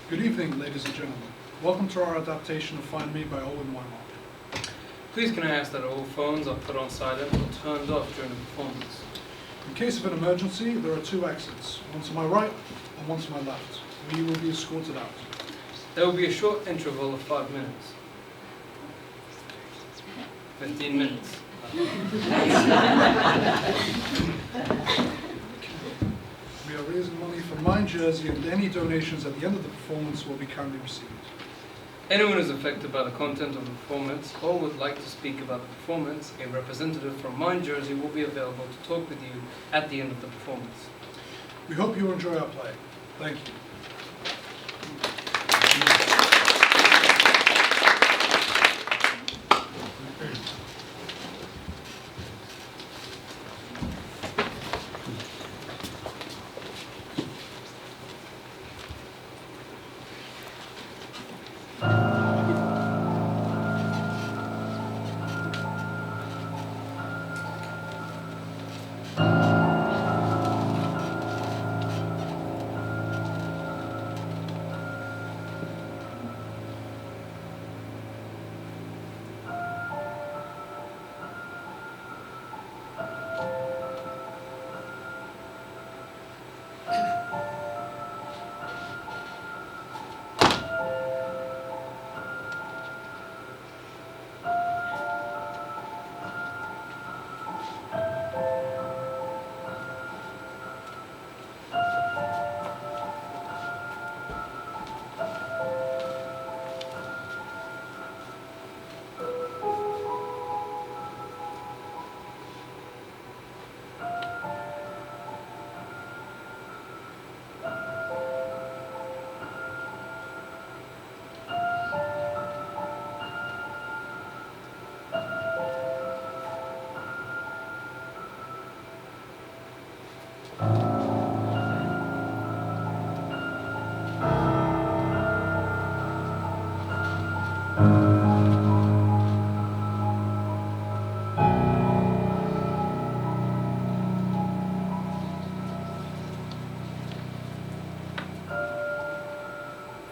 Good evening, ladies and gentlemen. Welcome to our adaptation of Find Me by Owen Wymark. Please can I ask that all phones are put on silent or turned off during the performance? In case of an emergency, there are two exits, one to my right and one to my left, where you will be escorted out. There will be a short interval of 5 minutes. 15 minutes. We are raising money for Mind Jersey, and any donations at the end of the performance will be kindly received. Anyone who is affected by the content of the performance or would like to speak about the performance, a representative from Mind Jersey will be available to talk with you at the end of the performance. We hope you enjoy our play. Thank you.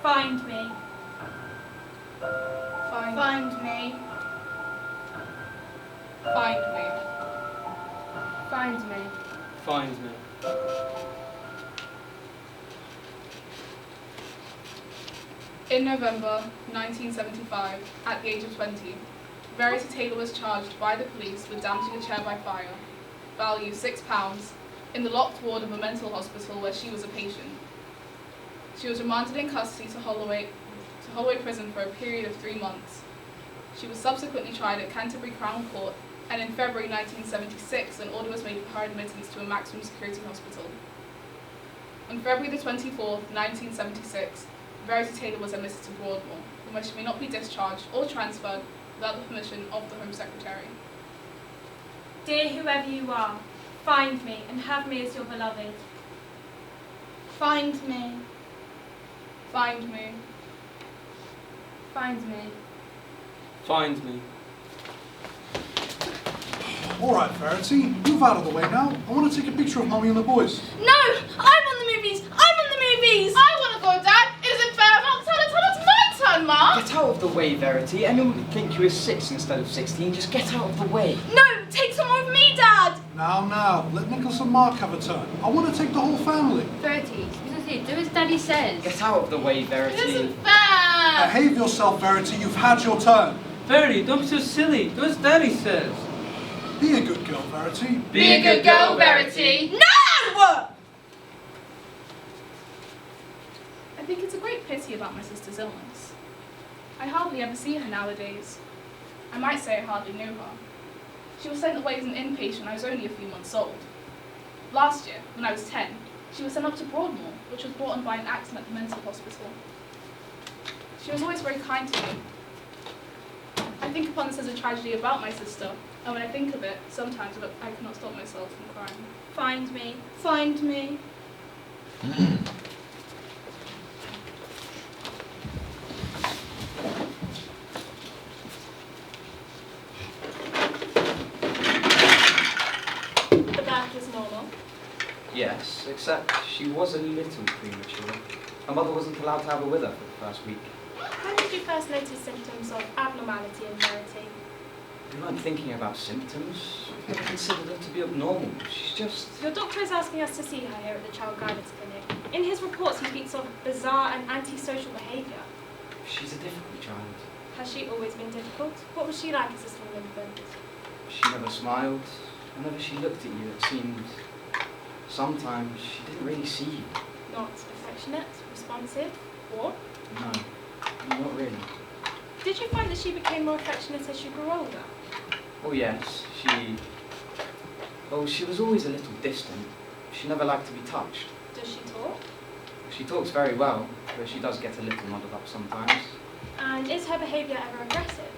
Find me. Find me. Find me. Find me. Find me. In November 1975, at the age of 20, Verity Taylor was charged by the police with damaging a chair by fire, value £6, in the locked ward of a mental hospital where she was a patient. She was remanded in custody to Holloway Prison for a period of 3 months. She was subsequently tried at Canterbury Crown Court, and in February 1976, an order was made for her admittance to a maximum security hospital. On February the 24th, 1976, Verity Taylor was admitted to Broadmoor, from where she may not be discharged or transferred without the permission of the Home Secretary. Dear whoever you are, find me and have me as your beloved. Find me. Find me. Find me. Find me. All right, Verity, move out of the way now. I want to take a picture of Mommy and the boys. No! I'm on the movies! I'm on the movies! I want to go, Dad! It isn't fair! I'm not telling it's my turn, Mum! Get out of the way, Verity. Anyone would think you were 6 instead of 16. Just get out of the way. No! Take some more of me, Dad! Now, let Nicholas and Mark have a turn. I want to take the whole family. Verity, do as Daddy says. Get out of the way, Verity. It isn't fair! Behave yourself, Verity. You've had your turn. Verity, don't be so silly. Do as Daddy says. Be a good girl, Verity. Be a good girl, Verity! No! I think it's a great pity about my sister's illness. I hardly ever see her nowadays. I might say I hardly knew her. She was sent away as an inpatient when I was only a few months old. Last year, when I was 10, she was sent up to Broadmoor, which was brought on by an accident at the mental hospital. She was always very kind to me. I think upon this as a tragedy about my sister, and when I think of it, sometimes I cannot stop myself from crying. Find me. Find me. The back is normal. Yes, except she was a little premature. Her mother wasn't allowed to have her with her for the first week. When did you first notice symptoms of abnormality in Verity? We weren't thinking about symptoms. We never considered her to be abnormal. She's just... Your doctor is asking us to see her here at the Child Guidance Clinic. In his reports, he speaks of bizarre and antisocial behaviour. She's a difficult child. Has she always been difficult? What was she like as a small infant? She never smiled. Whenever she looked at you, it seemed... Sometimes she didn't really see you. Not affectionate, responsive, or? No, not really. Did you find that she became more affectionate as you grew older? Oh yes, she was always a little distant. She never liked to be touched. Does she talk? She talks very well, but she does get a little muddled up sometimes. And is her behaviour ever aggressive?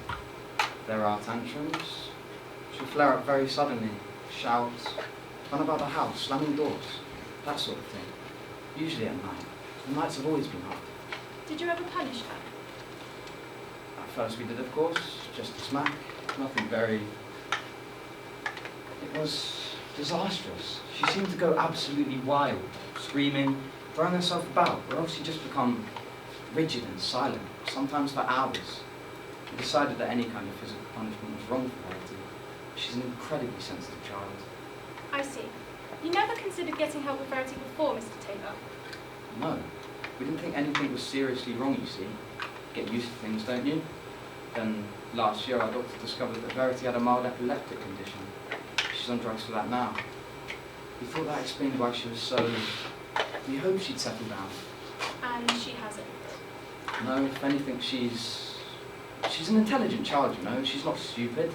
There are tantrums. She'll flare up very suddenly, shout, run about the house, slamming doors, that sort of thing. Usually at night. The nights have always been hard. Did you ever punish her? At first we did, of course, just a smack, nothing very... It was disastrous. She seemed to go absolutely wild, screaming, throwing herself about, or else she'd just become rigid and silent, sometimes for hours. We decided that any kind of physical punishment was wrong for Verity. She's an incredibly sensitive child. I see. You never considered getting help with Verity before, Mr. Taylor? No, we didn't think anything was seriously wrong, you see. Get used to things, don't you? Then last year our doctor discovered that Verity had a mild epileptic condition. She's on drugs for that now. We thought that explained why she was so... We hoped she'd settle down. And she hasn't. No, if anything, she's an intelligent child, you know. She's not stupid.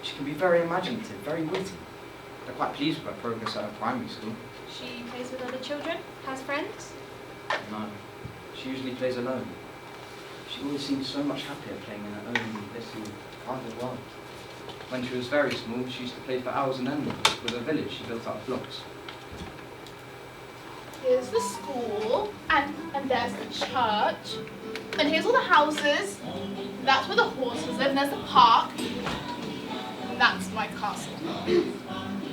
She can be very imaginative, very witty. They're quite pleased with her progress at her primary school. She plays with other children? Has friends? No, she usually plays alone. She always seems so much happier playing in her own little private world. When she was very small, she used to play for hours on end with a village she built out of blocks. Here's the school, and there's the church, and here's all the houses. That's where the horses live, and there's the park. And that's my castle.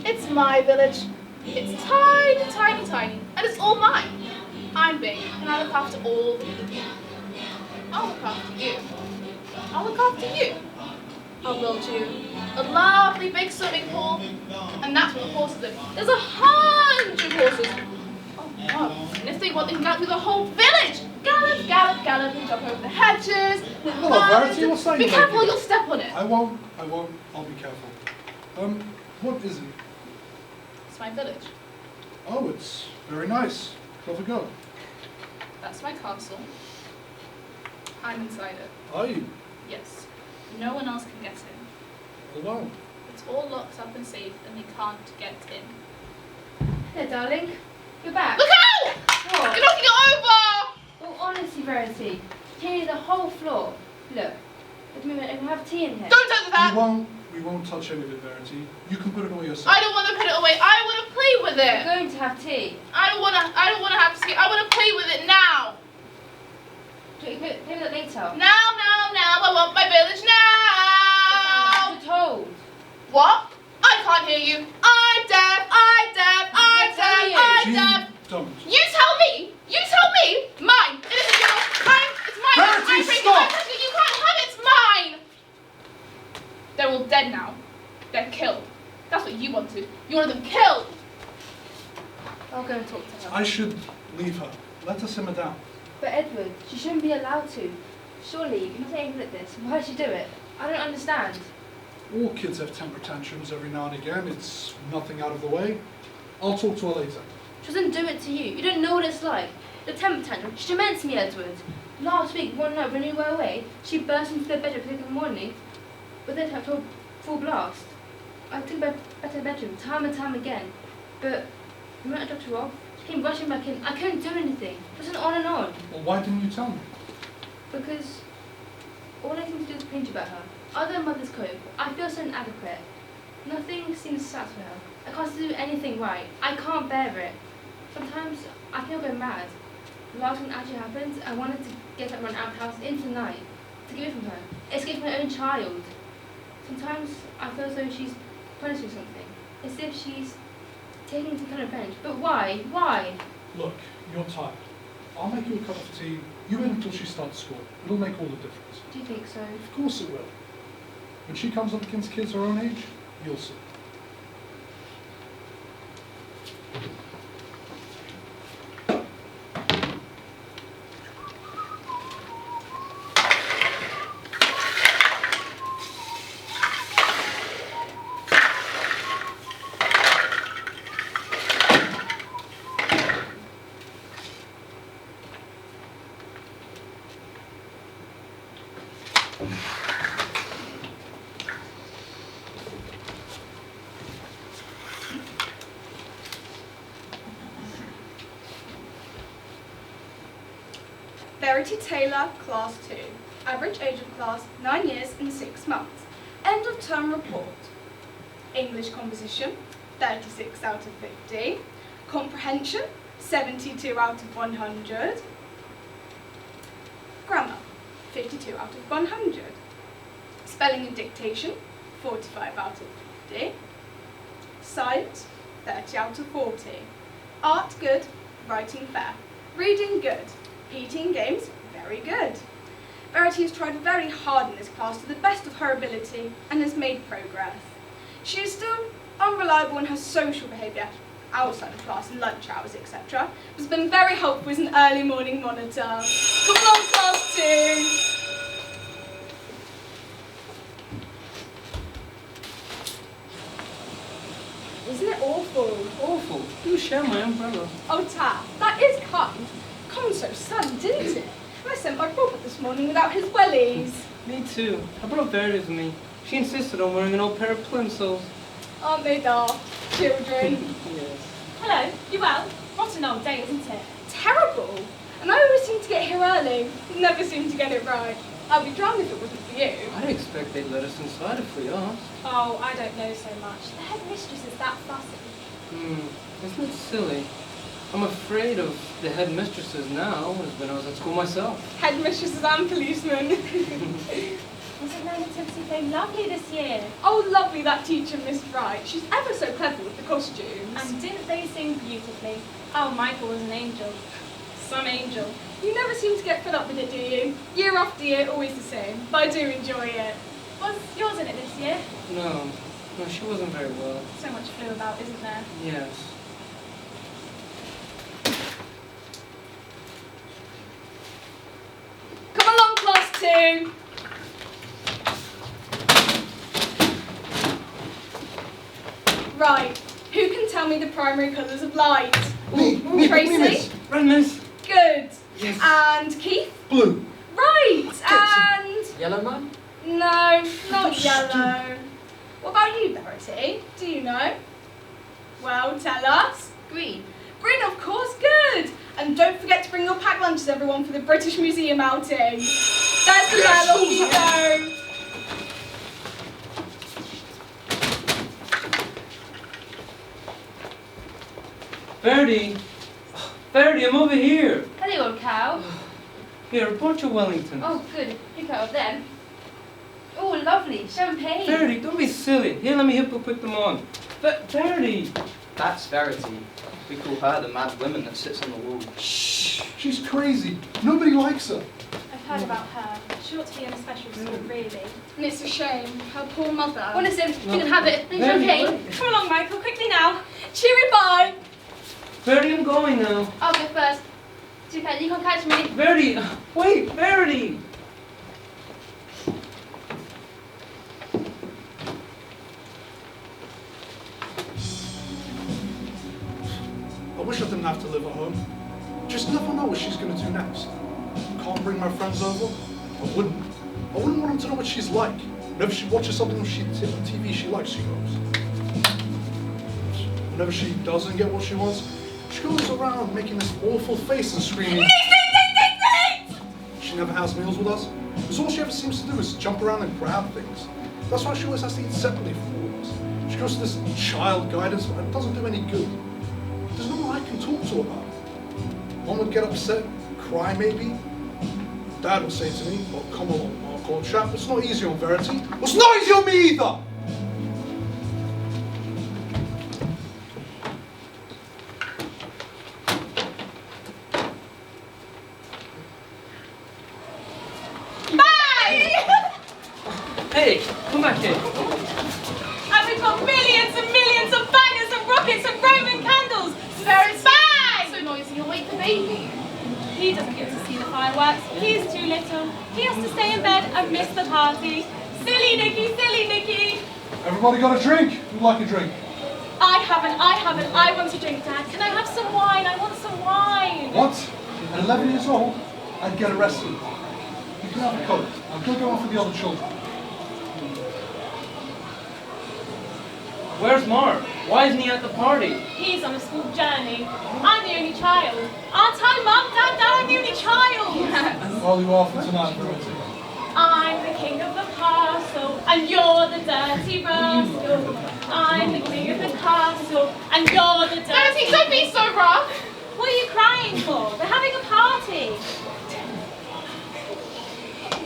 It's my village. It's tiny, tiny, tiny, and it's all mine. I'm big, and I look after all the people. I'll look after you. I'll look after you. I'll build you a lovely big swimming pool, and that's where the horses live. There's 100 horses. Oh no, and if they want, they can gallop through the whole village. Gallop, gallop, gallop, and jump over the hedges. Hello, Verity, what's that Be you're careful, making? you'll step on it. I won't, I'll be careful. What is it? It's my village. Oh, it's very nice. Clever girl. That's my castle. I'm inside it. Are you? Yes. No one else can get in. Oh, well. It's all locked up and safe, and they can't get in. There, darling. You're back. Look out! What? You're knocking it over! Well, honestly, Verity, clear the whole floor. Look, at the moment I can have tea in here. Don't touch that! We won't touch any of it, Verity. You can put it away yourself. I don't want to put it away. I want to play with We're it. going to have tea. I don't want to have to see. I want to play with it now. Play with it later. Now. I want my village now. You're told. What? I can't hear you. I'm deaf. Jean, don't. You tell me. Mine. It isn't yours. It's mine. Verity, I'm breaking stop. my touching. You can't have it. It's mine. They're all dead now. They're killed. That's what you wanted. You wanted them killed. I'll go and talk to her. I should leave her. Let her simmer down. But Edward, she shouldn't be allowed to. Surely, you can say anything like this. Why did she do it? I don't understand. All kids have temper tantrums every now and again. It's nothing out of the way. I'll talk to her later. She doesn't do it to you. You don't know what it's like. The temper tantrum. She torments me, Edward. Last week, one night when you were away, she burst into the bedroom in the morning with it to a full blast. I took her back to the bedroom time and time again, but we went and dropped her off. She came rushing back in. I couldn't do anything. It was on and on. Well, why didn't you tell me? Because all I seem to do is cringe about her. Other than mother's cope, I feel so inadequate. Nothing seems to satisfy her. I can't do anything right. I can't bear it. Sometimes I feel go mad. The last one actually happened. I wanted to get her run out of the house into the night to get away from her. Escape from my own child. Sometimes I feel as though she's punishing something. As if she's taking some kind of revenge. But why? Why? Look, you're tired. I'll make you a cup of tea. You wait until she starts school. It'll make all the difference. Do you think so? Of course it will. When she comes up against kids her own age, you'll see. Verity Taylor, Class 2. Average age of class, 9 years and 6 months. End of term report. English composition, 36 out of 50. Comprehension, 72 out of 100. Grammar, 52 out of 100. Spelling and dictation, 45 out of 50. Science, 30 out of 40. Art good, writing fair. Reading good. PT and games, very good. Verity has tried very hard in this class to the best of her ability and has made progress. She is still unreliable in her social behaviour outside of class and lunch hours, etc. But has been very helpful as an early morning monitor. Come on, Class 2! Isn't it awful? Awful. Do share my umbrella. Oh, Ta, that is kind. Come so sudden, didn't it? I sent my Robert this morning without his wellies. Me too. I brought Verity with me. She insisted on wearing an old pair of plimsolls. Aren't they daft? Children. Yes. Hello, you well? What an old day, isn't it? Terrible. And I always seem to get here early. Never seem to get it right. I'd be drowned if it wasn't for you. I'd expect they'd let us inside if we asked. Oh, I don't know so much. The headmistress is that fussy. Isn't it silly? I'm afraid of the headmistresses now as when I was at school myself. Headmistresses and policemen. Wasn't their nativity play lovely this year? Oh, lovely, that teacher, Miss Wright. She's ever so clever with the costumes. And didn't they sing beautifully? Oh, Michael was an angel. Some angel. You never seem to get fed up with it, do you? Year after year, always the same. But I do enjoy it. Was yours in it this year? No, she wasn't very well. So much flew about, isn't there? Yes. Come along, Class 2. Right. Who can tell me the primary colours of light? Me, Tracy? miss. Right, miss. Good. Yes. And Keith? Blue. Right. And... Yellow man? No, not yellow. What about you, Verity? Do you know? Well, tell us. Green. Green, of course, good. And don't forget to bring your packed lunches, everyone, for the British Museum outing. There's the bell, off you go. Verity! Verity, I'm over here! Hello, old cow. Here, I brought your Wellingtons. Oh, good. Pick out of them. Oh, lovely. Champagne. Verity, don't be silly. Here, let me put them on. Verity! That's Verity. We call her the mad woman that sits on the wall. Shh. She's crazy. Nobody likes her. I've heard about her. She ought to be in a special school, really. And it's a shame. Her poor mother. Oh, listen, you can have it. Bring Verity, champagne. wait. Come along, Michael, quickly now. Cheery bye. Verity, I'm going now. I'll go first. You can't catch me. Verity! Wait, Verity! I wish I didn't have to live at home. Just never know what she's going to do next. Can't bring my friends over? I wouldn't. I wouldn't want them to know what she's like. Whenever she watches something on TV she likes, she goes. Whenever she doesn't get what she wants, she goes around making this awful face and screaming. She never has meals with us, because all she ever seems to do is jump around and grab things. That's why she always has to eat separately from all of us. She goes to this child guidance, but it doesn't do any good. There's no one I can talk to about it. Mom would get upset, cry maybe. Dad would say to me, well, come along, Mark, old chap, it's not easy on Verity. Well, it's not easy on me either! Hey, come back here. And we've got millions and millions of bangers and rockets and Roman candles. Verity, Bang! so noisy, you'll wake the baby. He doesn't get to see the fireworks. He's too little. He has to stay in bed and miss the party. Silly Nicky, silly Nicky. Everybody got a drink? Who'd like a drink? I haven't. I want to drink, Dad. Can I have some wine? I want some wine. What? At 11 years old, I'd get arrested. You can have a coat. I'll go off with the other children. Where's Mark? Why isn't he at the party? He's on a school journey. I'm the only child. Aren't I, Mum? Dad, I'm the only child. Well, you are for tonight, Verity. I'm the king of the castle, and you're the dirty rascal. I'm the king of the castle, and you're the dirty... Verity, don't be so rough. What are you crying for? We're having a party.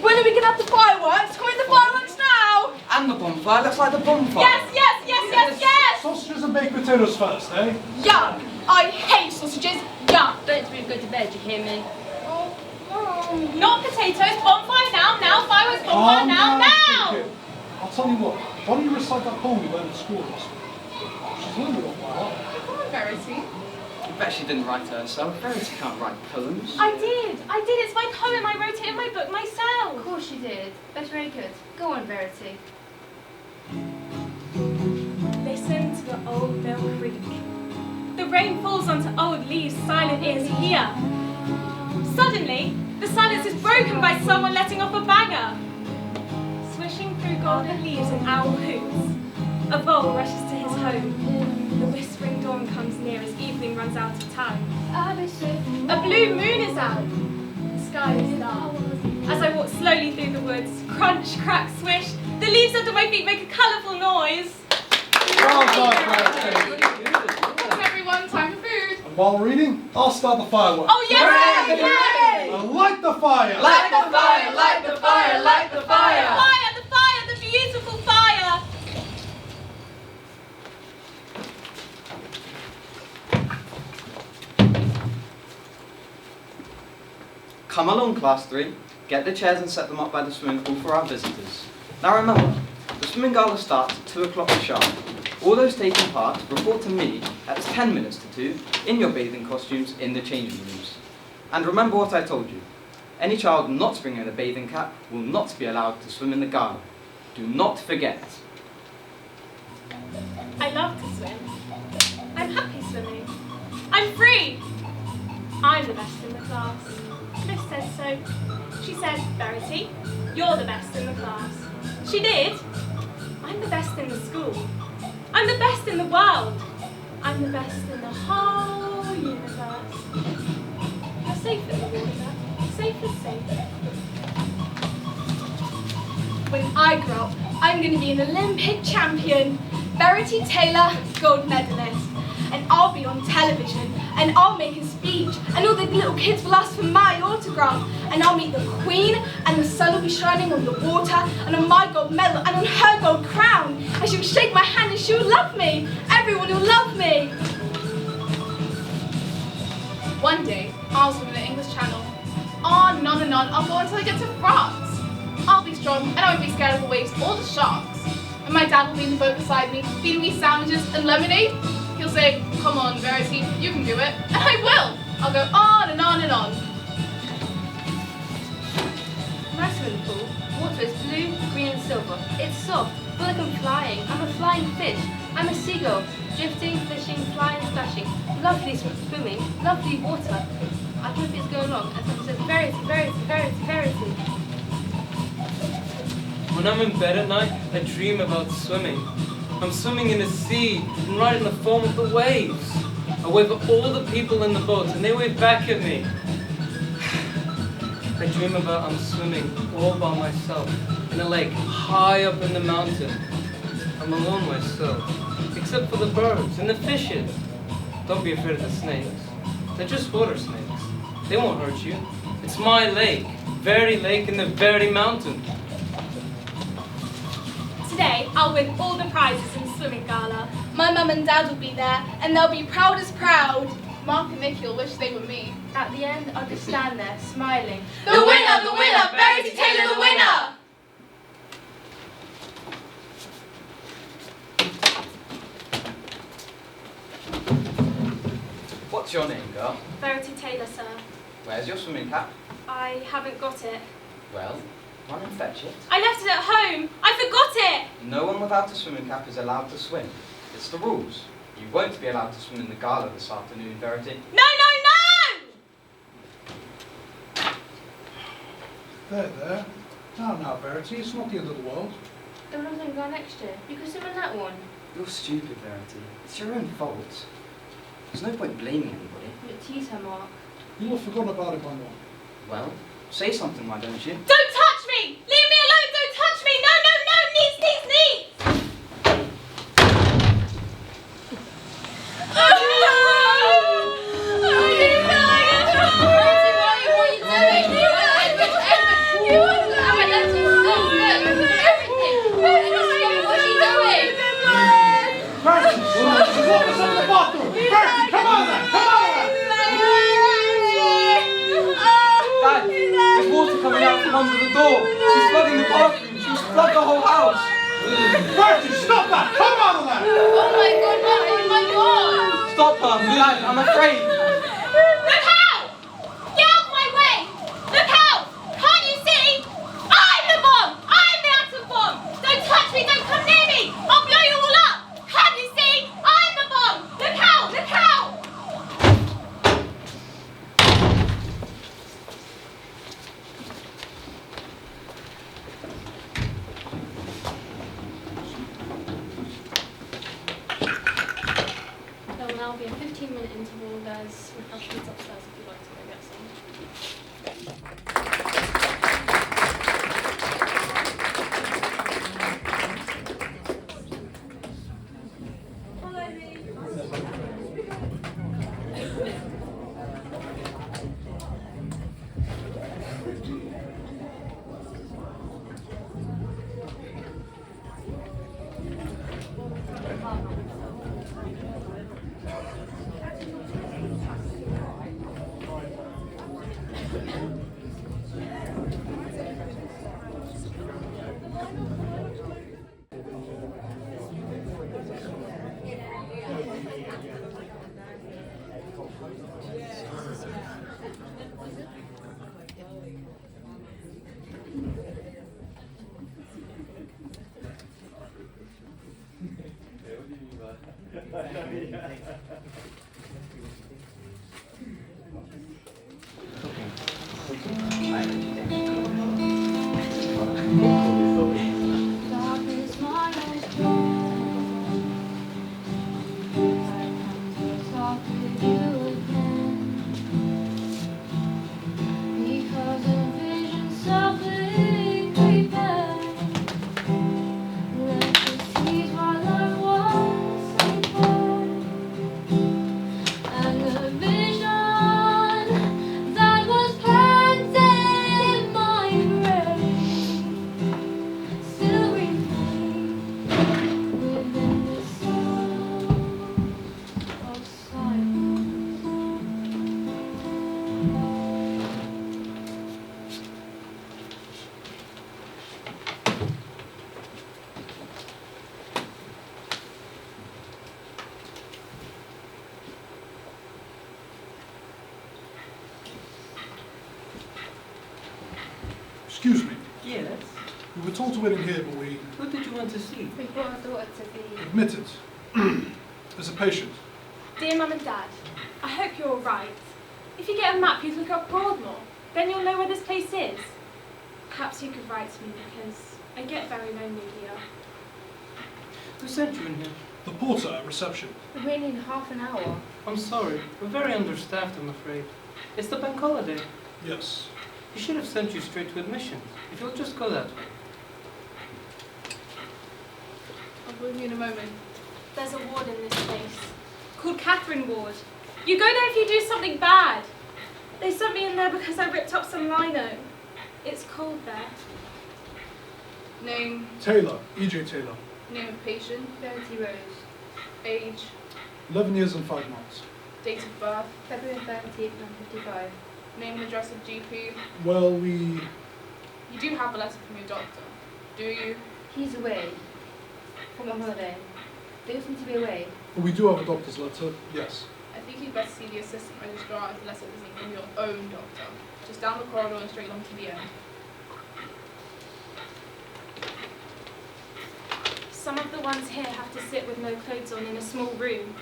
When are we going to have the fireworks? Can we have the fireworks now? And the bonfire, looks like the bonfire. Yes! Sausages and baked potatoes first, eh? Yuck! I hate sausages. Yuck! Don't we go to bed, you hear me? Not potatoes, bonfire now, fireworks, bonfire Calm now. down, kid. I'll tell you what, why don't you recite that poem you learned at school last week? She's learned it off by heart. Come on, Verity. I bet she didn't write it herself. Verity can't write poems. I did. It's my poem. I wrote it in my book myself. Of course you did. That's very good. Go on, Verity. Listen to the old mill creak. The rain falls onto old leaves, silent ears hear. Suddenly, the silence is broken by someone letting off a banger. Swishing through golden leaves and owl hoots, a vole rushes to his home. The whispering dawn comes near as evening runs out of time. A blue moon is out. The sky is dark. As I walk slowly through the woods, crunch, crack, swish, the leaves under my feet make a colourful noise. Well done, Verity. Come on, everyone, time for food. And while reading, I'll start the fireworks. Oh yes! Yay! And light the fire! Light the fire, light the fire, light the fire! The fire, the beautiful fire! Come along, class 3. Get the chairs and set them up by the swimming pool for our visitors. Now remember, the swimming gala starts at 2 o'clock sharp. All those taking part report to me at 10 minutes to 2 in your bathing costumes in the changing rooms. And remember what I told you. Any child not bringing a bathing cap will not be allowed to swim in the gala. Do not forget. I love to swim. I'm happy swimming. I'm free! I'm the best in the class. Miss said so. She said, Verity, you're the best in the class. She did. I'm the best in the school. I'm the best in the world. I'm the best in the whole universe. You're safe in the water. Safe as safe. When I grow up, I'm going to be an Olympic champion. Verity Taylor, gold medalist. And I'll be on television, and I'll make a speech, and all the little kids will ask for my autograph, and I'll meet the Queen, and the sun will be shining on the water, and on my gold medal, and on her gold crown, and she'll shake my hand and she'll love me. Everyone will love me. One day, I'll swim in the English Channel. On and on and on, I'll go until I get to France. I'll be strong, and I won't be scared of the waves or the sharks. And my dad will be in the boat beside me, feeding me sandwiches and lemonade. He'll say, come on, Verity, you can do it. And I will. I'll go on and on and on. My swimming pool, water is blue, green and silver. It's soft, feel like I'm flying. I'm a flying fish. I'm a seagull, drifting, fishing, flying, splashing. Lovely swimming, lovely water. I don't know if it's going wrong. And someone says, Verity, Verity, Verity, Verity. When I'm in bed at night, I dream about swimming. I'm swimming in the sea and riding the foam of the waves. I wave at all the people in the boat and they wave back at me. I dream about I'm swimming all by myself in a lake high up in the mountain. I'm alone myself, except for the birds and the fishes. Don't be afraid of the snakes. They're just water snakes. They won't hurt you. It's my lake, Verity Lake in the Verity Mountain. Today, I'll win all the prizes in swimming gala. My mum and dad will be there, and they'll be proud as proud. Mark and Nicky will wish they were me. At the end, I'll just stand there, smiling. The winner, Verity Taylor, the winner! What's your name, girl? Verity Taylor, sir. Where's your swimming cap? I haven't got it. Well, run and fetch it. I left it at home. I forgot it. No one without a swimming cap is allowed to swim. It's the rules. You won't be allowed to swim in the gala this afternoon, Verity. No, no, no! There. Now, Verity, it's not the end of the world. There was nothing going next year. You could swim in that one. You're stupid, Verity. It's your own fault. There's no point blaming anybody. You tease her, Mark. You'll have forgotten about it by now. Well, say something, why don't you? Don't touch me! Leave me alone! Don't touch me! No, no, no! Knees, knees, knees! Dad, there's water coming out from under the door. She's flooding the bathroom. She's flooded the whole house. Verity, stop that! Come out of that! Oh my god, Mark, oh my god! Stop her, Dad, I'm afraid. Look out! Get out my way! Look out! Can't you see? I'm the bomb! I'm the atom bomb! Don't touch me! Don't come near me! I'll blow you all up! Can't you see? I'm the bomb! Look out! Look out! There will now be a 15-minute interval. There's refreshments upstairs if you'd like to go get some. Excuse me. Yes? We were told to wait in here, but we Who did you want to see? We brought our daughter to be... admitted as a patient. Dear Mum and Dad, I hope you're all right. If you get a map, you look up Broadmoor. Then you'll know where this place is. Perhaps you could write to me because I get very lonely here. Who sent you in here? The porter at reception. We're waiting in half an hour. I'm sorry. We're very understaffed, I'm afraid. It's the bank holiday. Yes. We should have sent you straight to admissions. If you'll just go that way. I'll bring you in a moment. There's a ward in this place called Catherine Ward. You go there if you do something bad. They sent me in there because I ripped up some lino. It's cold there. Name, Taylor, E.J. Taylor. name of patient, Verity Rose. age, 11 years and 5 months. date of birth, February 30th, 1955. name and address of GP. Well, You do have a letter from your doctor, do you? He's away. From a holiday. They seem to be away. we do have a doctor's letter, yes. I think you'd better see the assistant registrar as the letter isn't from your own doctor. Just down the corridor and straight on to the end. Some of the ones here have to sit with no clothes on in a small room.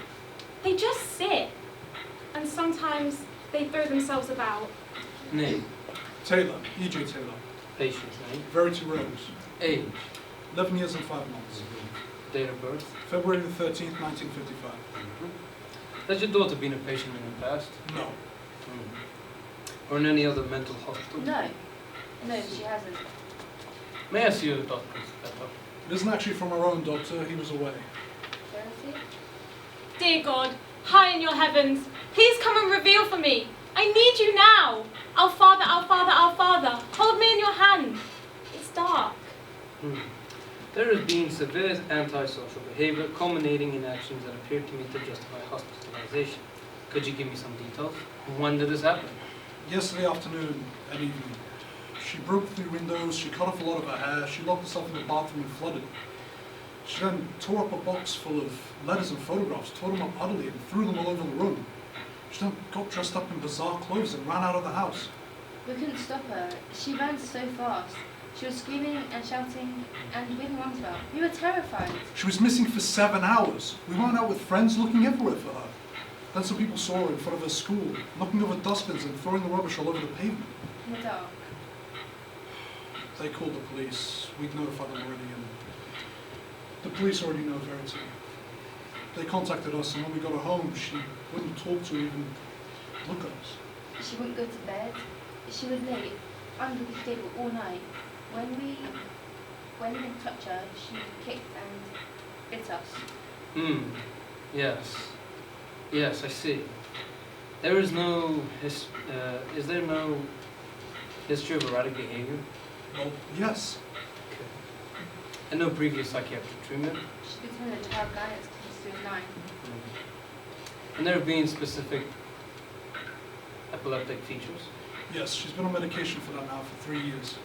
They just sit. And sometimes they throw themselves about. Name. Taylor, E.J. Taylor. Patient's name. Verity Rose. Age. 11 years and 5 months. Date of birth. February the 13th, 1955. Has your daughter been a patient in the past? No. Or in any other mental hospital? No. No, she hasn't. May I see your doctor's letter? It isn't actually from our own doctor, he was away. Verity? Dear God, high in your heavens, please come and reveal for me. I need you now. Our Father, our Father, our Father, hold me in your hand. It's dark. There has been severe antisocial behaviour culminating in actions that appear to me to justify hospitalization. Could you give me some details? When did this happen? Yesterday afternoon and evening. She broke through windows, she cut off a lot of her hair, she locked herself in the bathroom and flooded. She then tore up a box full of letters and photographs, tore them up utterly and threw them all over the room. She then got dressed up in bizarre clothes and ran out of the house. We couldn't stop her. She ran so fast. She was screaming and shouting and waving arms about. We were terrified. She was missing for 7 hours. We went out with friends looking everywhere for her. Then some people saw her in front of her school, knocking over dustbins and throwing the rubbish all over the pavement. In the dark. They called the police. We'd notified them already, and the police already know Verity. They contacted us, and when we got her home, she wouldn't talk to or even look at us. She wouldn't go to bed. She would lay under the table all night. When we didn't touch her, she kicked and bit us. Yes. Yes, I see. There is no is there no history of erratic behavior? Well, yes. Okay. And no previous psychiatric treatment? She's been to a child guidance since she was 9. And there have been specific epileptic features? Yes, she's been on medication for that now for 3 years.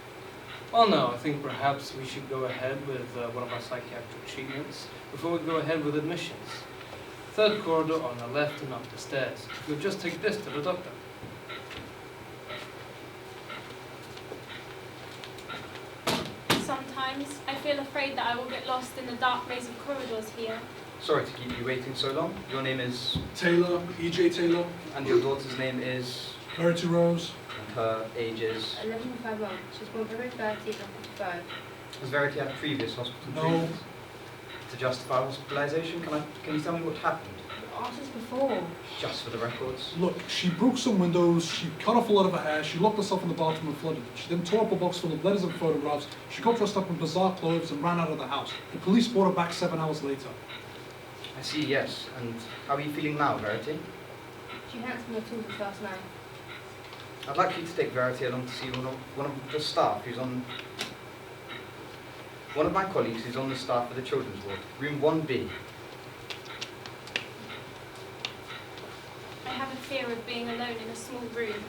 Well, no, I think perhaps we should go ahead with one of our psychiatric treatments before we go ahead with admissions. Third corridor on the left and up the stairs. You'll just take this to the doctor. Sometimes I feel afraid that I will get lost in the dark maze of corridors here. Sorry to keep you waiting so long. Your name is... Taylor, E.J. Taylor. And your daughter's name is... Verity Rose. And her age is... 11 and 5 months. She was born February 13th, 1955. Has Verity had previous hospital No. treatment? To justify hospitalisation, can you tell me what happened? Asked us before. Just for the records. Look, she broke some windows, she cut off a lot of her hair, she locked herself in the bathroom and flooded. She then tore up a box full of letters and photographs, she got dressed up in bizarre clothes and ran out of the house. The police brought her back 7 hours later. I see, yes. And how are you feeling now, Verity? She hadn't been at all since last night. I'd like you to take Verity along to see one of the staff who's on... One of my colleagues who's on the staff of the children's ward, room 1B. I have a fear of being alone in a small room.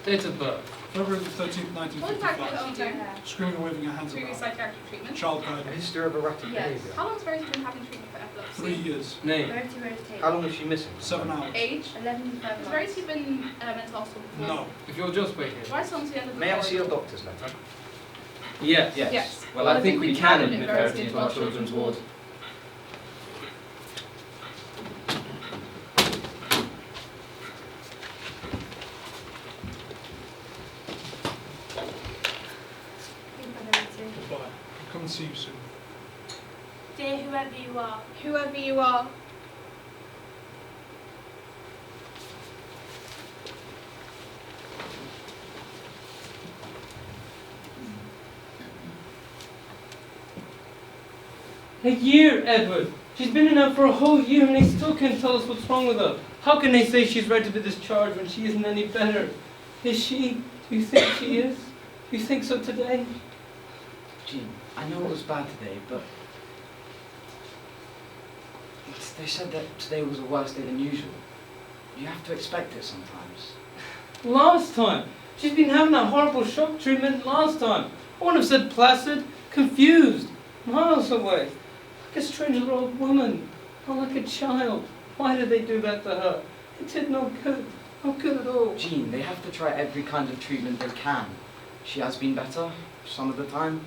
Date of birth. February the 13th, What exactly 1955. did she do? Screaming and waving her hands Previous about. psychiatric treatment? Child A guidance. history of erratic Yes. behaviour. How long's Verity been having treatment for epilepsy? 3 years. Name. Verity Rose Taylor. How long was she missing? 7 hours. Age? 11 and 5 Has months. Verity been in a mental hospital before? No. If you'll just wait here. Right on to the end of the May I see your corridor. doctor's letter? Yes. Yes. Well, I think we can admit Verity into our children's ward. Goodbye, Verity. Goodbye. I'll come and see you soon. Dear whoever you are, Whoever you are. A year, Edward! She's been in there for a whole year and they still can't tell us what's wrong with her. How can they say she's ready to be discharged when she isn't any better? Is she? Do you think she is? Do you think so today? Gene, I know it was bad today, but... They said that today was a worse day than usual. You have to expect it sometimes. Last time! She's been having that horrible shock treatment last time. I wouldn't have said placid, confused, miles away. Like a strange little old woman, not like a child. Why did they do that to her? It did no good. No good at all. Jean, they have to try every kind of treatment they can. She has been better, some of the time.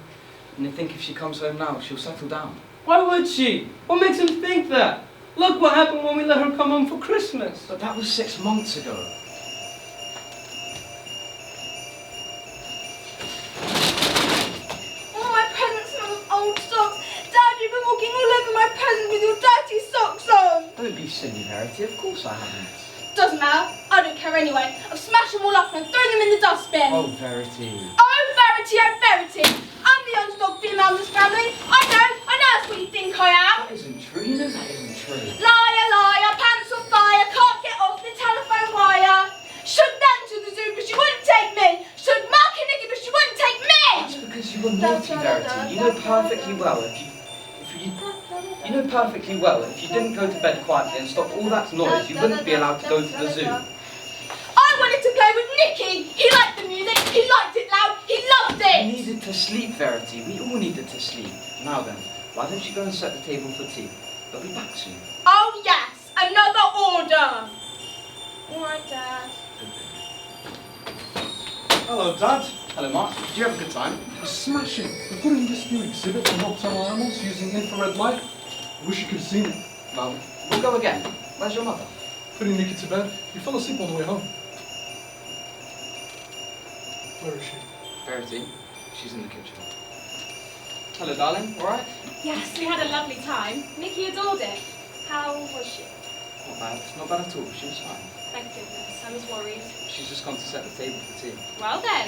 And they think if she comes home now, she'll settle down. Why would she? What makes him think that? Look what happened when we let her come home for Christmas. But that was 6 months ago. All my presents smell of old socks. Dad, you've been walking all over my presents with your dirty socks on. Don't be silly, Verity. Of course I haven't. Doesn't matter. I don't care anyway. I've smashed them all up and thrown them in the dustbin. Oh, Verity. Oh, Verity, oh, Verity. I'm the underdog female in this family. I know that's what you think I am. That isn't true. You know that isn't true. Liar, liar, pants on fire, can't get off the telephone wire. Should them to the zoo, but she wouldn't take me. Should Mark and Nicky, but she wouldn't take me. That's because you were naughty, Verity. You know perfectly well if you didn't go to bed quietly and stop all that noise, you wouldn't be allowed to go to the zoo. I wanted to play with Nicky. He liked the music, he liked it loud, he loved it. You needed to sleep, Verity. We all needed to sleep. Now then, why don't you go and set the table for tea? They'll be back soon. Oh yes, another order. All right, Dad. Hello, Dad. Hello, Mark. Did you have a good time? Smashing. We've got in this new exhibit for nocturnal animals using infrared light. I wish you could have seen it. Well, we'll go again. Where's your mother? Putting Nicky to bed. He fell asleep on the way home. Where is she? Verity. She's in the kitchen. Hello, darling. All right? Yes, we had a lovely time. Nicky adored it. How was she? Not bad. Not bad at all. She was fine. Thank goodness. I was worried. She's just gone to set the table for tea. Well then.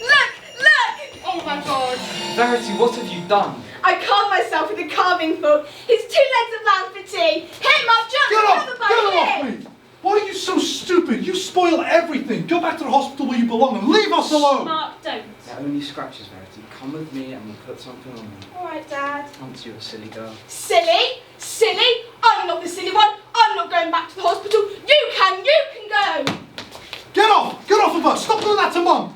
Look! Oh my God. Verity, what have you done? I carved myself with a carving fork. His 2 legs of lamb for tea. Hey, Mum, jump! Get off! Another bite Get here. off me! Why are you so stupid? You spoil everything. Go back to the hospital where you belong and leave us alone. Mark, don't. They're only scratches, Verity. Come with me and we'll put something on you. All right, Dad. Aren't you a silly girl? Silly? Silly? I'm not the silly one. I'm not going back to the hospital. You can go. Get off! Get off of us! Stop doing that to Mum!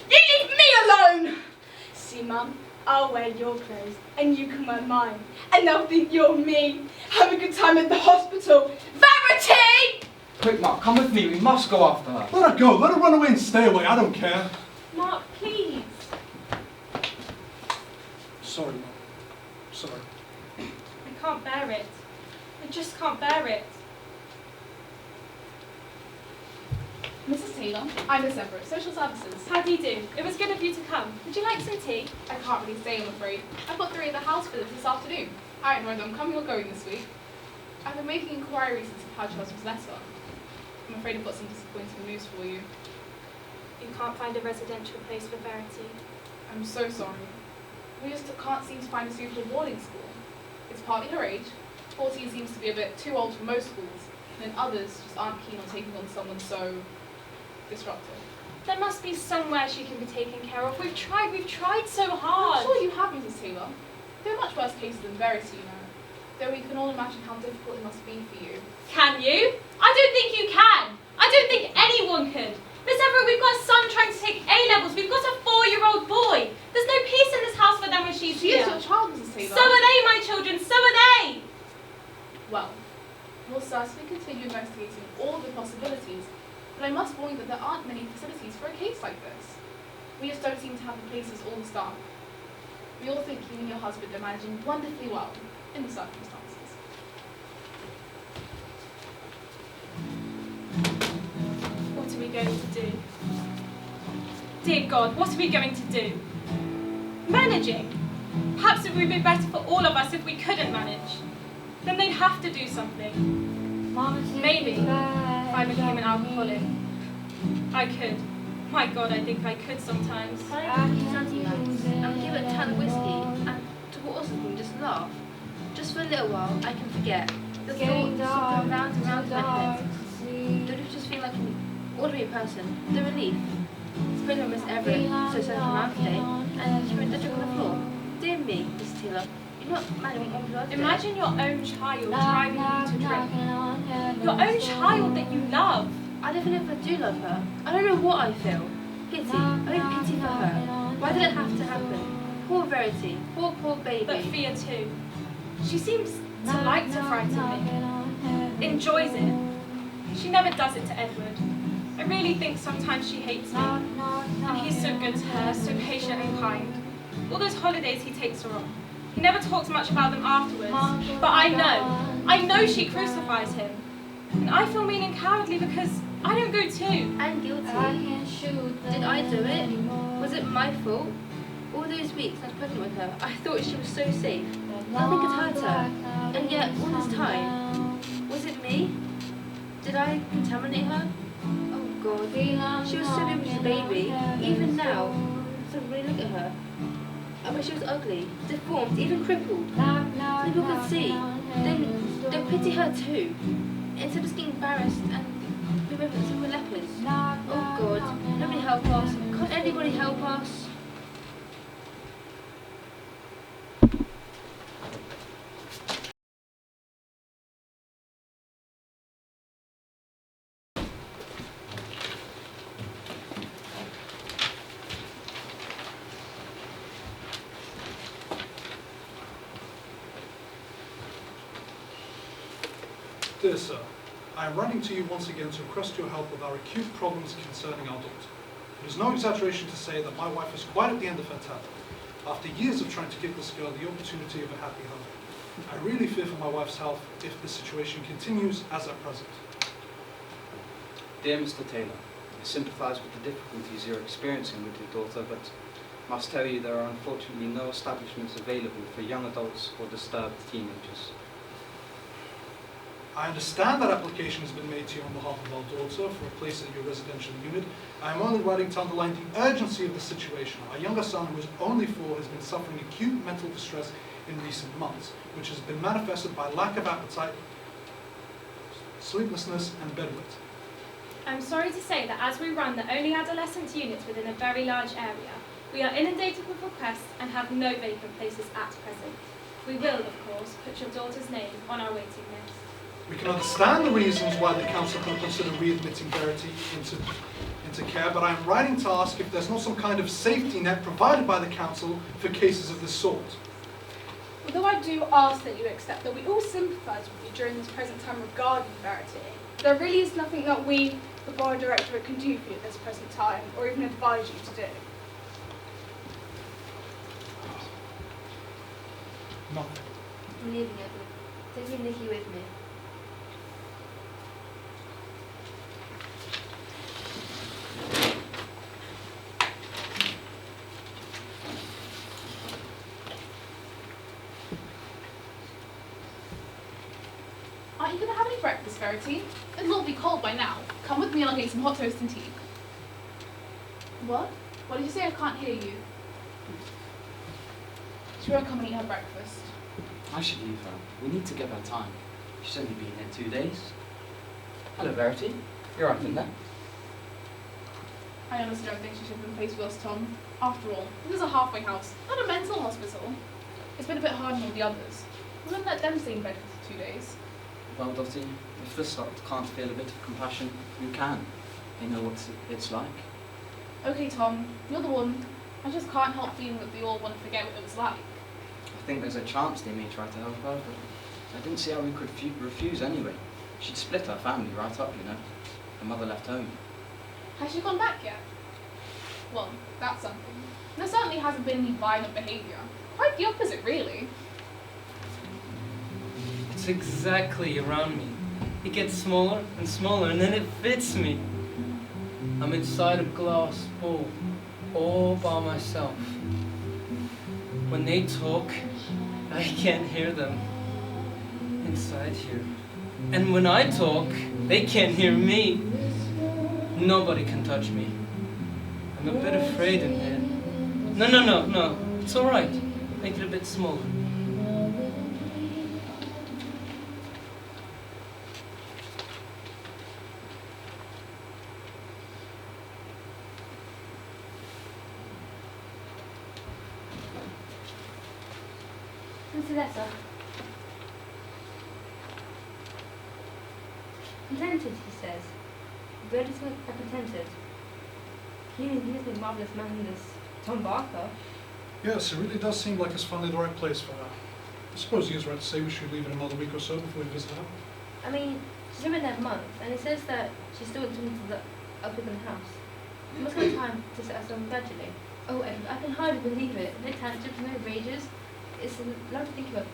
You leave me alone. See, Mum, I'll wear your clothes and you can wear mine. And they'll think you're me. Have a good time at the hospital. Verity! Quick, Mark, come with me. We must go after her. Let her go. Let her run away and stay away. I don't care. Mark, please. Sorry, Mum. Sorry. I can't bear it. I just can't bear it. Mrs. Taylor, I'm Miss Everett, Social Services. How do you do? It was good of you to come. Would you like some tea? I can't really stay, I'm afraid. I've got 3 of the house visits this afternoon. I don't know whether I'm coming or going this week. I've been making inquiries since I've had Chelsea's letter. I'm afraid I've got some disappointing news for you. You can't find a residential place for Verity. I'm so sorry. We just can't seem to find a suitable boarding school. It's partly her age. 14 seems to be a bit too old for most schools, and then others just aren't keen on taking on someone so disruptive. There must be somewhere she can be taken care of. We've tried so hard. I'm sure you have, Mrs. Taylor. There are much worse cases than Verity, you know. Though we can all imagine how difficult it must be for you. Can you? I don't think you can. I don't think anyone could. Miss Everett, we've got a son trying to take A-levels. We've got a 4-year-old boy. There's no peace in this house for them when she's She here. is your child, Mrs. Taylor. So are they, my children. So are they. Well, we'll certainly continue investigating all the possibilities, but I must warn you that there aren't many facilities for a case like this. We just don't seem to have the places or the staff. We all think you and your husband are managing wonderfully well in the circumstances. What are we going to do? Dear God, what are we going to do? Managing? Perhaps it would be better for all of us if we couldn't manage. Then they'd have to do something. Maybe if I became an alcoholic. I could. My God, I think I could sometimes. And give it a ton of whiskey and to what else we just laugh. Just for a little while, I can forget. The thoughts go round and round in my head. Don't you just feel like an ordinary person? The relief. Suppose I Miss Everett so circling around today and she went to drink on the floor. Dear me, Miss Taylor, you're not managing on birthday. Imagine your own child driving you to drink. Your own child that you love. I don't know if I do love her. I don't know what I feel. Pity. I mean pity for her. Why did it have to happen? Poor Verity. Poor baby. But fear too. She seems to like to frighten me. enjoys it. She never does it to Edward. I really think sometimes she hates me. And he's so good to her, so patient and kind. All those holidays he takes her on. He never talks much about them afterwards. But I know she crucifies him. And I feel mean and cowardly because I don't go too. I'm guilty. Did I do it? Was it my fault? All those weeks I was pregnant with her, I thought she was so safe. Nothing could hurt her. And yet, all this time, was it me? Did I contaminate her? Oh God, she was so big as a baby. Even now, so really look at her. I wish she was ugly, deformed, even crippled. People could see. Then they'll pity her too. Instead of just getting embarrassed and remember that we're lepers. Oh God, nobody help us. Can't anybody help us? Dear sir, I am writing to you once again to request your help with our acute problems concerning our daughter. It is no exaggeration to say that my wife is quite at the end of her tether, after years of trying to give this girl the opportunity of a happy home. I really fear for my wife's health if the situation continues as at present. Dear Mr. Taylor, I sympathise with the difficulties you're experiencing with your daughter, but must tell you there are unfortunately no establishments available for young adults or disturbed teenagers. I understand that application has been made to you on behalf of our daughter for a place at your residential unit. I am only writing to underline the urgency of the situation. Our younger son, who is only 4, has been suffering acute mental distress in recent months, which has been manifested by lack of appetite, sleeplessness, and bedwet. I'm sorry to say that as we run the only adolescent unit within a very large area, we are inundated with requests and have no vacant places at present. We will, of course, put your daughter's name on our waiting list. We can understand the reasons why the council can consider readmitting Verity into care, but I am writing to ask if there's not some kind of safety net provided by the council for cases of this sort. Although I do ask that you accept that we all sympathise with you during this present time regarding Verity, there really is nothing that we, the Board Directorate, can do for you at this present time, or even advise you to do. Nothing. I'm leaving Edward. Taking Nikki with me. Aren't you going to have any breakfast, Verity? It'll all be cold by now. Come with me and I'll get you some hot toast and tea. What? What did you say? I can't hear you. She won't come and eat her breakfast. I should leave her. We need to give her time. She's only been here 2 days. Hello, Verity. You're up in there. I honestly don't think she should have been placed with us, Tom. After all, this is a halfway house, not a mental hospital. It's been a bit hard on all the others. We wouldn't let them stay in bed for 2 days. Well, Dottie, if this lot can't feel a bit of compassion, you can. They know what it's like. Okay, Tom, you're the one. I just can't help feeling that they all want to forget what it was like. I think there's a chance they may try to help her, but I didn't see how we could refuse anyway. She'd split her family right up, you know. Her mother left home. Has she gone back yet? Well, that's something. There certainly hasn't been any violent behaviour. Quite the opposite, really. It's exactly around me. It gets smaller and smaller, and then it fits me. I'm inside a glass ball, all by myself. When they talk, I can't hear them inside here. And when I talk, they can't hear me. Nobody can touch me. I'm a bit afraid in here. No. It's all right. Make it a bit smaller. What's the letter? Contented, he says. Verity are contented. He's the marvellous man, this Tom Barker. Yes, it really does seem like it's finally the right place for her. I suppose he is right to say we should leave in another week or so before we visit her. I mean, she's only been there a month, and it says that she's still talking to the other people in the house. It must have time to set us on gradually. Oh, Edward, I can hardly believe it. No tantrums, no rages. It's a lot to think about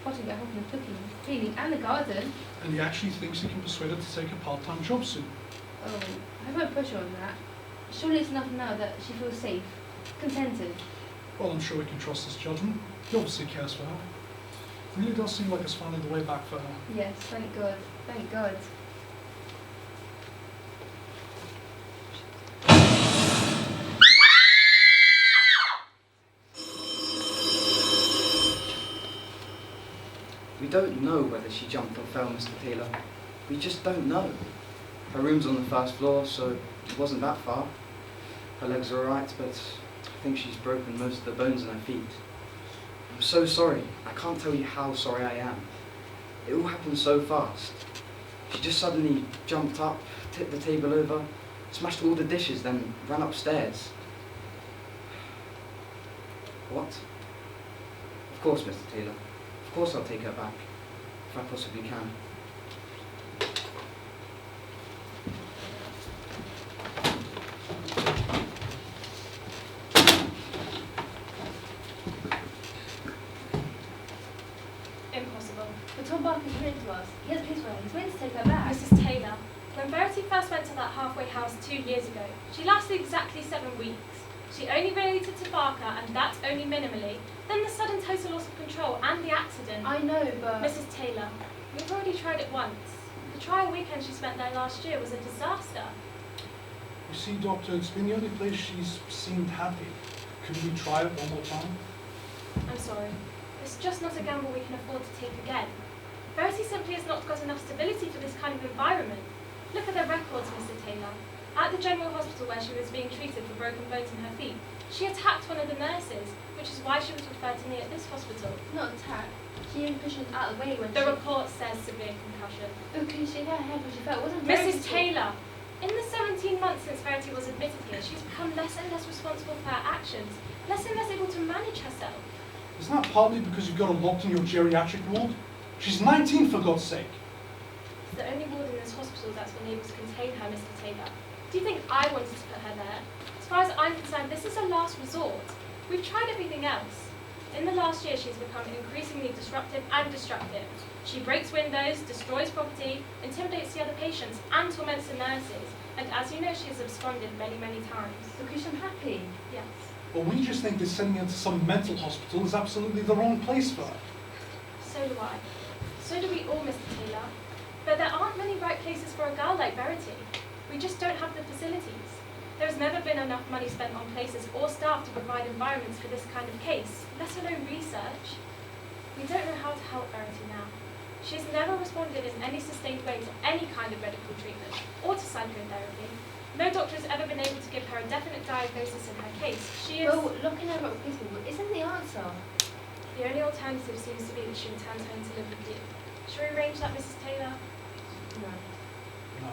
potting at home and cooking, cleaning, and the garden. And he actually thinks he can persuade her to take a part-time job soon. Oh, I won't push her on that. Surely it's enough now that she feels safe, contented. Well, I'm sure we can trust his judgment. He obviously cares for her. It really does seem like it's finding the way back for her. Yes, thank God. Thank God. We don't know whether she jumped or fell, Mr. Taylor. We just don't know. Her room's on the first floor, so it wasn't that far. Her legs are alright, but I think she's broken most of the bones in her feet. I'm so sorry. I can't tell you how sorry I am. It all happened so fast. She just suddenly jumped up, tipped the table over, smashed all the dishes, then ran upstairs. What? Of course, Mr. Taylor. Of course I'll take her back, if I possibly can. Impossible. But Tom Barker's written to us. He has a place for her. He's willing to take her back. Mrs. Taylor, when Verity first went to that halfway house 2 years ago, she lasted exactly 7 weeks. She only related to Barker, and that's only minimally. Then the sudden total loss of control and the accident. I know, but... Mrs. Taylor, we've already tried it once. The trial weekend she spent there last year was a disaster. You see, Doctor, it's been the only place she's seemed happy. Could we try it one more time? I'm sorry. It's just not a gamble we can afford to take again. Verity simply has not got enough stability for this kind of environment. Look at their records, Mr. Taylor. At the general hospital where she was being treated for broken bones in her feet, she attacked one of the nurses, which is why she was referred to me at this hospital. Not attack. She even pushed us out of the way when The report says severe concussion. Okay, she hit her head when she fell. It wasn't very Mrs. Taylor, in the 17 months since Verity was admitted here, she's become less and less responsible for her actions, less and less able to manage herself. Isn't that partly because you've got her locked in your geriatric ward? She's 19, for God's sake. It's the only ward in this hospital that's been able to contain her, Mr. Taylor. Do you think I wanted to put her there? As far as I'm concerned, this is a last resort. We've tried everything else. In the last year, she's become increasingly disruptive and destructive. She breaks windows, destroys property, intimidates the other patients, and torments the nurses. And as you know, she has absconded many, many times. Because I'm happy. Yes. Well, we just think that sending her to some mental hospital is absolutely the wrong place for her. So do I. So do we all, Mr. Taylor. But there aren't many right places for a girl like Verity. We just don't have the facilities. There has never been enough money spent on places or staff to provide environments for this kind of case, let alone research. We don't know how to help Verity now. She has never responded in any sustained way to any kind of medical treatment or to psychotherapy. No doctor has ever been able to give her a definite diagnosis in her case. She is... Well, locking her up with people isn't the answer. The only alternative seems to be that she returns home to live with you. Shall we arrange that, Mrs. Taylor? No. No.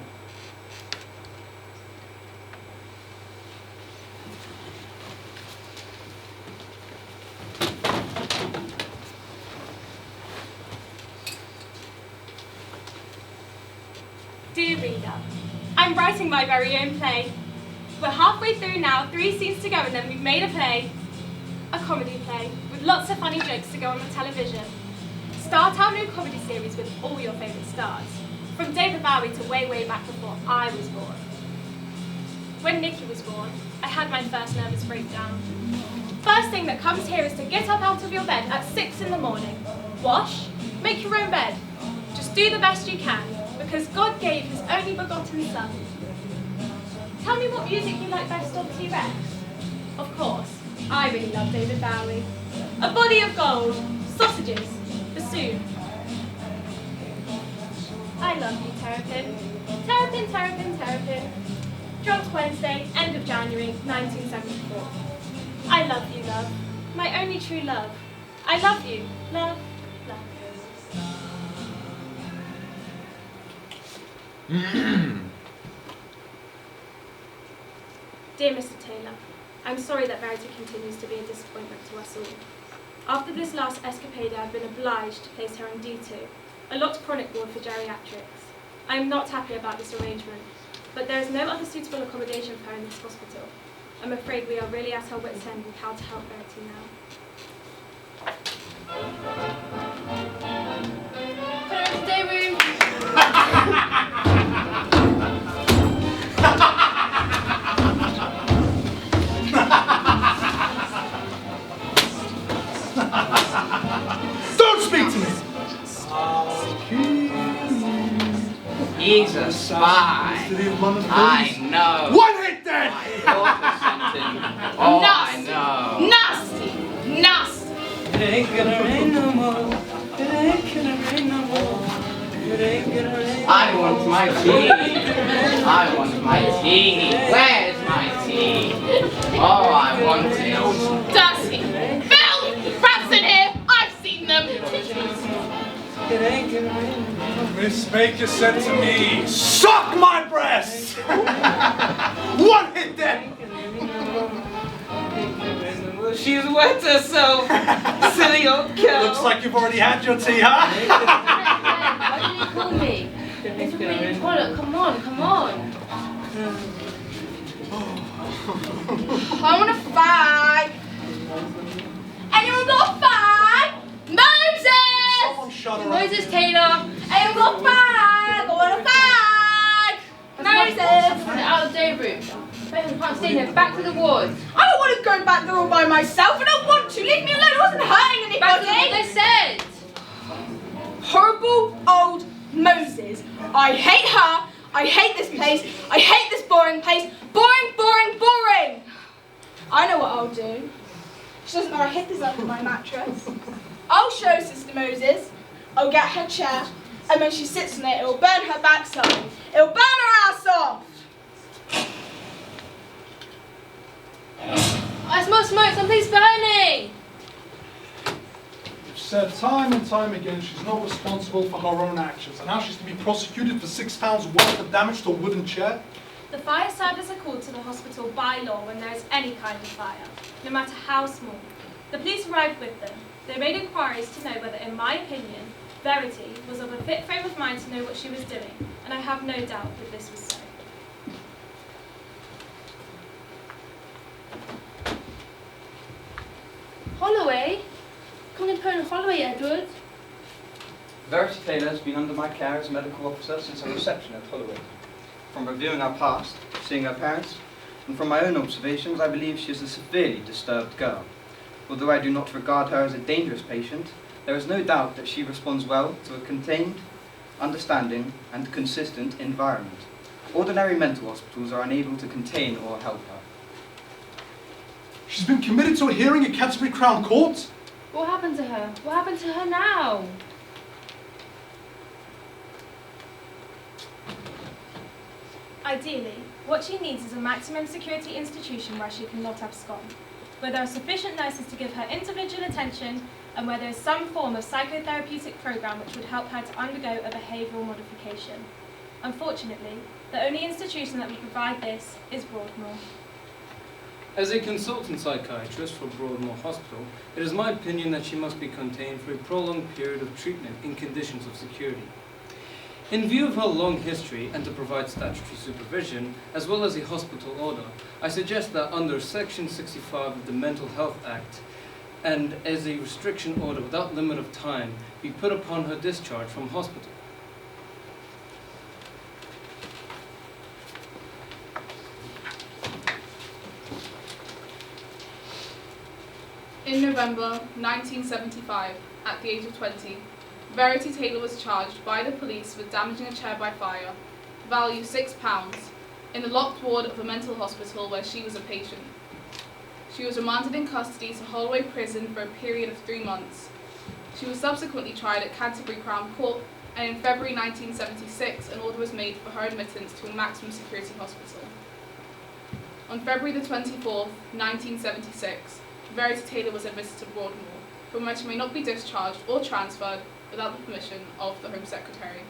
Dear reader, I'm writing my very own play. We're halfway through now, 3 scenes to go, and then we've made a play. A comedy play, with lots of funny jokes to go on the television. Start our new comedy series with all your favourite stars, from David Bowie to way, way back before I was born. When Nikki was born, I had my first nervous breakdown. First thing that comes here is to get up out of your bed at 6 in the morning. Wash, make your own bed. Just do the best you can, because God gave his only begotten Son. Tell me what music you like best of T-Rex. Of course, I really love David Bowie. A Body of Gold, Sausages, Bassoon. I love you, Terrapin. Terrapin, Terrapin, Terrapin. Drunks Wednesday, end of January, 1974. I love you, love. My only true love. I love you, love, love. Dear Mr. Taylor, I'm sorry that Verity continues to be a disappointment to us all. After this last escapade, I've been obliged to place her on D2, a locked chronic ward for geriatrics. I am not happy about this arrangement, but there is no other suitable accommodation for her in this hospital. I'm afraid we are really at our wits' end with how to help Verity now. Put her in the day room. Don't speak to me! He's a spy. I know. One hit then! Daughter sent him. Oh, I know. Nasty! Nasty! It ain't gonna rain no more. It ain't gonna rain no more. It ain't gonna rain. I want my tea. I want my tea. Where's my tea? Oh, I want it. Darcy! Phil! Rats in here! I've seen them! It ain't gonna rain no more. Miss Baker said to me, suck my breast! One hit then! She's wet herself. Silly old cow. Looks like you've already had your tea, huh? Why did you call me? It's for me in the toilet. Come on, come on. I want a fag! Anyone got a fag? Moses! Someone shut her up. Moses Taylor. Anyone got a fag? I want a fag! Moses! Put it out of the day room. I can't stay here. Back to the ward. I don't want to go back there all by myself. I don't want to. Leave me alone. I wasn't hurting Back to what anybody. they said. Horrible old Moses. I hate her. I hate this place. I hate this boring place. Boring, boring, boring. I know what I'll do. She doesn't know I hid this under my mattress. I'll show Sister Moses. I'll get her chair, and when she sits on it, it'll burn her backside. It'll burn her ass off. I smell smoke. Something's burning. You've said time and time again she's not responsible for her own actions, and now she's to be prosecuted for £6 worth of damage to a wooden chair? The fire service are called to the hospital by law when there is any kind of fire, no matter how small. The police arrived with them. They made inquiries to know whether, in my opinion, Verity was of a fit frame of mind to know what she was doing, and I have no doubt that this was so. Holloway? Come and put in Holloway, Edward. Verity Taylor has been under my care as medical officer since her reception at Holloway. From reviewing our past, seeing her parents, and from my own observations, I believe she is a severely disturbed girl. Although I do not regard her as a dangerous patient, there is no doubt that she responds well to a contained, understanding, and consistent environment. Ordinary mental hospitals are unable to contain or help her. She's been committed to a hearing at Canterbury Crown Court? What happened to her? What happened to her now? Ideally, what she needs is a maximum security institution where she cannot abscond, where there are sufficient nurses to give her individual attention, and where there is some form of psychotherapeutic program which would help her to undergo a behavioural modification. Unfortunately, the only institution that would provide this is Broadmoor. As a consultant psychiatrist for Broadmoor Hospital, it is my opinion that she must be contained for a prolonged period of treatment in conditions of security. In view of her long history and to provide statutory supervision, as well as a hospital order, I suggest that under Section 65 of the Mental Health Act, and as a restriction order without limit of time, be put upon her discharge from hospital. In November 1975, at the age of 20, Verity Taylor was charged by the police with damaging a chair by fire, value £6, in the locked ward of a mental hospital where she was a patient. She was remanded in custody to Holloway Prison for a period of 3 months. She was subsequently tried at Canterbury Crown Court, and in February 1976, an order was made for her admittance to a maximum security hospital. On February the 24th, 1976, Verity Taylor was admitted to Broadmoor, from which she may not be discharged or transferred without the permission of the Home Secretary.